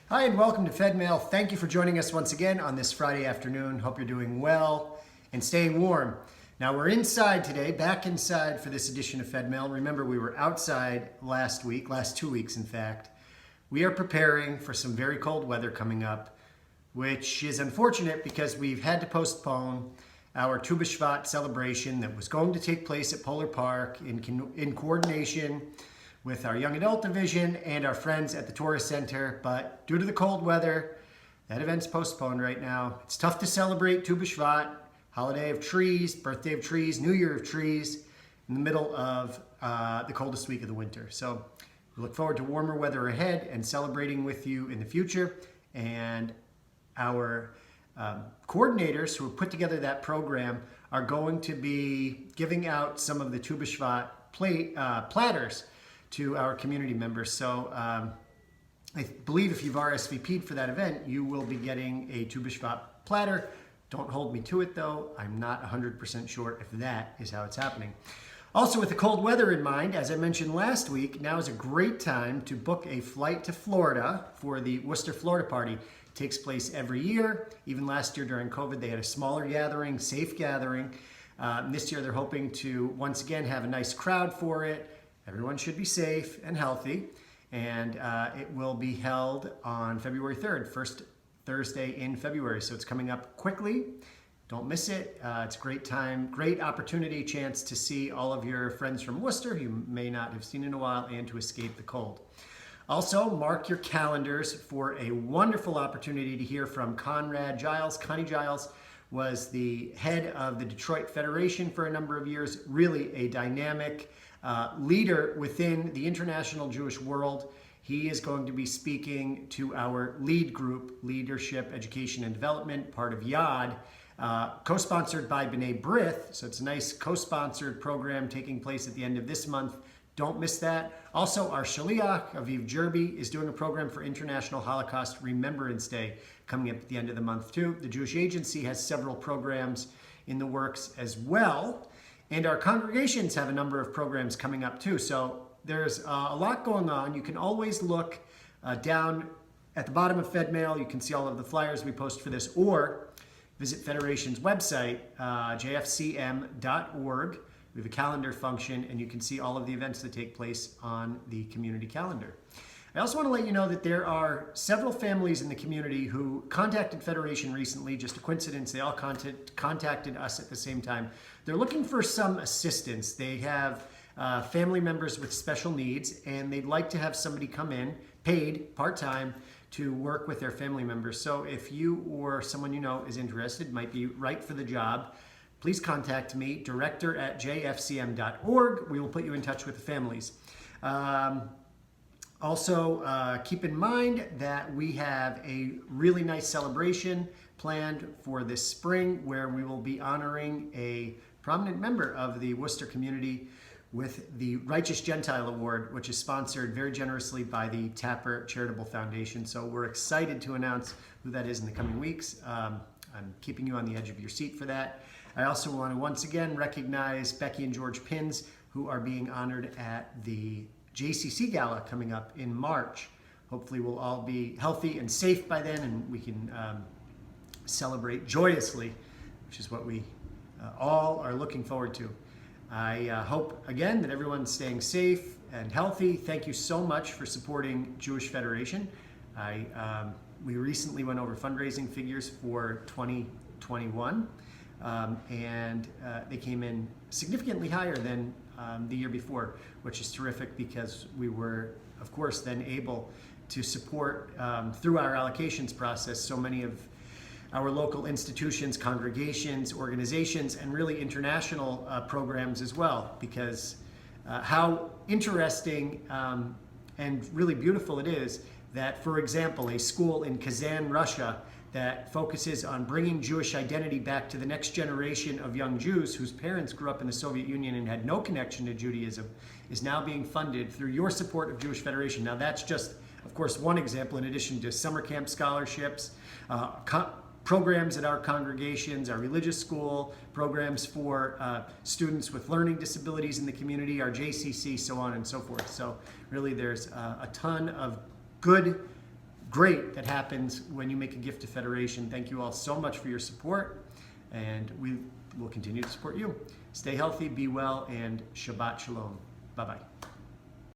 Hi and welcome to Fedmail. Thank you for joining us once again on this Friday afternoon. Hope you're doing well and staying warm. Now we're inside today, back inside for this edition of Fedmail. Remember, we were outside last 2 weeks in fact. We are preparing for some very cold weather coming up, which is unfortunate because we've had to postpone our Tu B'Shvat celebration that was going to take place at Polar Park in coordination with our young adult division and our friends at the Tourist Center, but due to the cold weather, that event's postponed right now. It's tough to celebrate Tu B'Shvat, holiday of trees, birthday of trees, New Year of trees, in the middle of the coldest week of the winter. So we look forward to warmer weather ahead and celebrating with you in the future. And our coordinators who have put together that program are going to be giving out some of the Tu B'Shvat platters to our community members. So I believe if you've RSVP'd for that event, you will be getting a Tu B'Shvat platter. Don't hold me to it though. I'm not 100% sure if that is how it's happening. Also, with the cold weather in mind, as I mentioned last week, now is a great time to book a flight to Florida for the Worcester, Florida party. It takes place every year. Even last year during COVID, they had a smaller gathering, safe gathering. This year they're hoping to once again have a nice crowd for it. Everyone should be safe and healthy, and it will be held on February 3rd, first Thursday in February. So it's coming up quickly. Don't miss it. It's a great time, great opportunity, chance to see all of your friends from Worcester who you may not have seen in a while and to escape the cold. Also, mark your calendars for a wonderful opportunity to hear from Conrad Giles. Connie Giles was the head of the Detroit Federation for a number of years, really a dynamic leader within the international Jewish world. He is going to be speaking to our LEAD group, Leadership, Education, and Development, part of YAD, co-sponsored by B'nai B'rith. So it's a nice co-sponsored program taking place at the end of this month. Don't miss that. Also, our Shaliach, Aviv Jerby, is doing a program for International Holocaust Remembrance Day coming up at the end of the month too. The Jewish Agency has several programs in the works as well. And our congregations have a number of programs coming up too. So there's a lot going on. You can always look down at the bottom of Fedmail. You can see all of the flyers we post for this, or visit Federation's website, jfcm.org. We have a calendar function, and you can see all of the events that take place on the community calendar. I also want to let you know that there are several families in the community who contacted Federation recently. Just a coincidence, they all contacted us at the same time. They're looking for some assistance. They have family members with special needs, and they'd like to have somebody come in, paid, part-time, to work with their family members. So if you or someone you know is interested, might be right for the job, please contact me, director@jfcm.org. We will put you in touch with the families. Also, keep in mind that we have a really nice celebration planned for this spring where we will be honoring a prominent member of the Worcester community with the Righteous Gentile Award, which is sponsored very generously by the Tapper Charitable Foundation. So we're excited to announce who that is in the coming weeks. I'm keeping you on the edge of your seat for that. I also want to once again recognize Becky and George Pins, who are being honored at the JCC Gala coming up in March. Hopefully we'll all be healthy and safe by then, and we can celebrate joyously, which is what we all are looking forward to. I hope again that everyone's staying safe and healthy. Thank you so much for supporting Jewish Federation. We recently went over fundraising figures for 2021, and they came in significantly higher than the year before, which is terrific because we were, of course, then able to support through our allocations process so many of our local institutions, congregations, organizations, and really international programs as well, because how interesting and really beautiful it is that, for example, a school in Kazan, Russia, that focuses on bringing Jewish identity back to the next generation of young Jews whose parents grew up in the Soviet Union and had no connection to Judaism, is now being funded through your support of Jewish Federation. Now that's just, of course, one example in addition to summer camp scholarships, programs at our congregations, our religious school, programs for students with learning disabilities in the community, our JCC, so on and so forth. So really there's a ton of good great that happens when you make a gift to Federation. Thank you all so much for your support, and we will continue to support you. Stay healthy, be well, and Shabbat Shalom. Bye-bye.